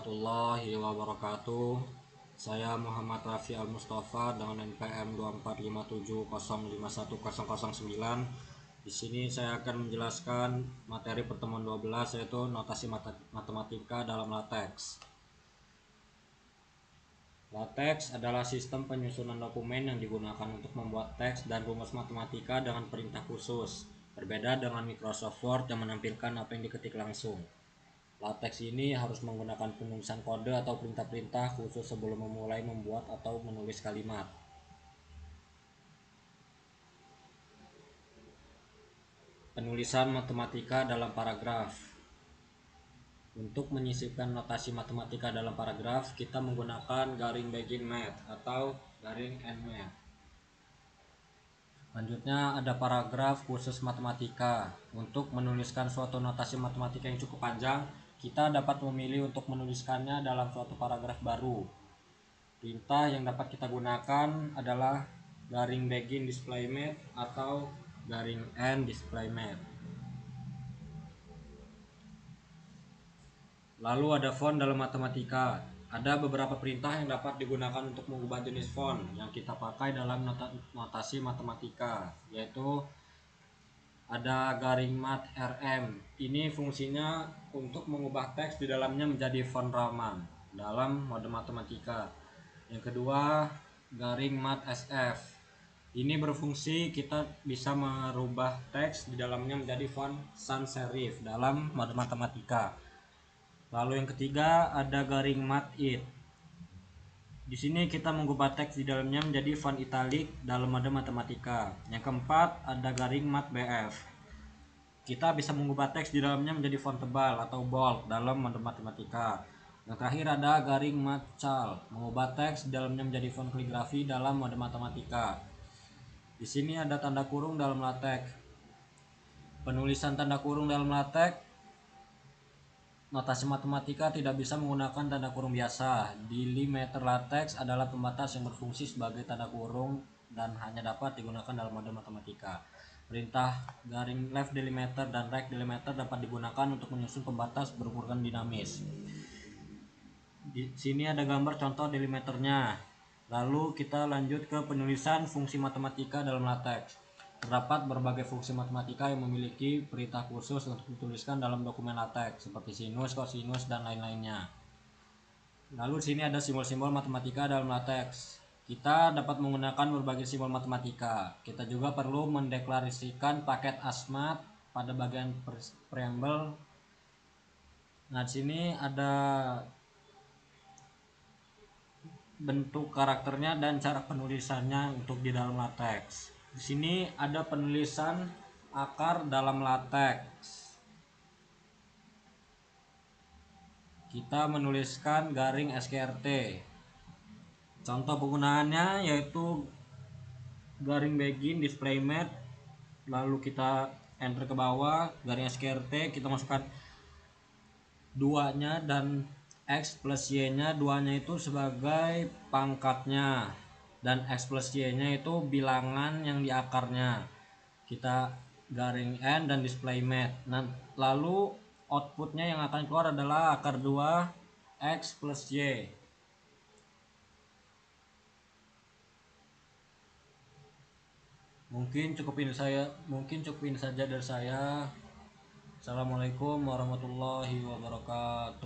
warahmatullahi wabarakatuh. Saya Muhammad Rafi Al-Mustafa dengan NPM 2457051009. Di sini saya akan menjelaskan materi pertemuan 12, yaitu notasi matematika dalam LaTeX. LaTeX adalah sistem penyusunan dokumen yang digunakan untuk membuat teks dan rumus matematika dengan perintah khusus. Berbeda dengan Microsoft Word yang menampilkan apa yang diketik langsung. LaTeX ini harus menggunakan penulisan kode atau perintah-perintah khusus sebelum memulai membuat atau menulis kalimat. Penulisan matematika dalam paragraf. Untuk menyisipkan notasi matematika dalam paragraf, kita menggunakan garing begin math atau garing end math. Selanjutnya ada paragraf khusus matematika. Untuk menuliskan suatu notasi matematika yang cukup panjang, kita dapat memilih untuk menuliskannya dalam suatu paragraf baru. Perintah yang dapat kita gunakan adalah garing begin display math atau garing end display math. Lalu ada font dalam matematika. Ada beberapa perintah yang dapat digunakan untuk mengubah jenis font yang kita pakai dalam notasi matematika, yaitu ada garing mat rm. Ini fungsinya untuk mengubah teks di dalamnya menjadi font Raman dalam mode matematika. Yang kedua, garing mat sf. Ini berfungsi kita bisa merubah teks di dalamnya menjadi font sans serif dalam mode matematika. Lalu yang ketiga ada garing mat it. Di sini kita mengubah teks di dalamnya menjadi font italic dalam mode matematika. Yang keempat ada garing mat bf. Kita bisa mengubah teks di dalamnya menjadi font tebal atau bold dalam mode matematika. Yang terakhir ada garing mat cal, mengubah teks di dalamnya menjadi font kaligrafi dalam mode matematika. Di sini ada tanda kurung dalam LaTeX. Penulisan tanda kurung dalam LaTeX, notasi matematika tidak bisa menggunakan tanda kurung biasa. Delimiter LaTeX adalah pembatas yang berfungsi sebagai tanda kurung dan hanya dapat digunakan dalam mode matematika. Perintah garing left delimiter dan right delimiter dapat digunakan untuk menyusun pembatas berukuran dinamis. Di sini ada gambar contoh delimiternya. Lalu kita lanjut ke penulisan fungsi matematika dalam LaTeX. Terdapat berbagai fungsi matematika yang memiliki perintah khusus untuk dituliskan dalam dokumen LaTeX, seperti sinus, kosinus, dan lain-lainnya. Lalu di sini ada simbol-simbol matematika dalam LaTeX. Kita dapat menggunakan berbagai simbol matematika. Kita juga perlu mendeklarasikan paket asmat pada bagian preamble. Nah, di sini ada bentuk karakternya dan cara penulisannya untuk di dalam LaTeX. Di sini ada penulisan akar dalam LaTeX. Kita menuliskan garing SKRT. Contoh penggunaannya yaitu garing begin display math, lalu kita enter ke bawah, garing SKRT kita masukkan duanya dan X plus Y nya, duanya itu sebagai pangkatnya dan X plus Y nya itu bilangan yang di akarnya. Kita garing N dan display math. Nah, lalu outputnya yang akan keluar adalah akar 2 X plus Y. Mungkin cukup ini saja dari saya. Assalamualaikum warahmatullahi wabarakatuh.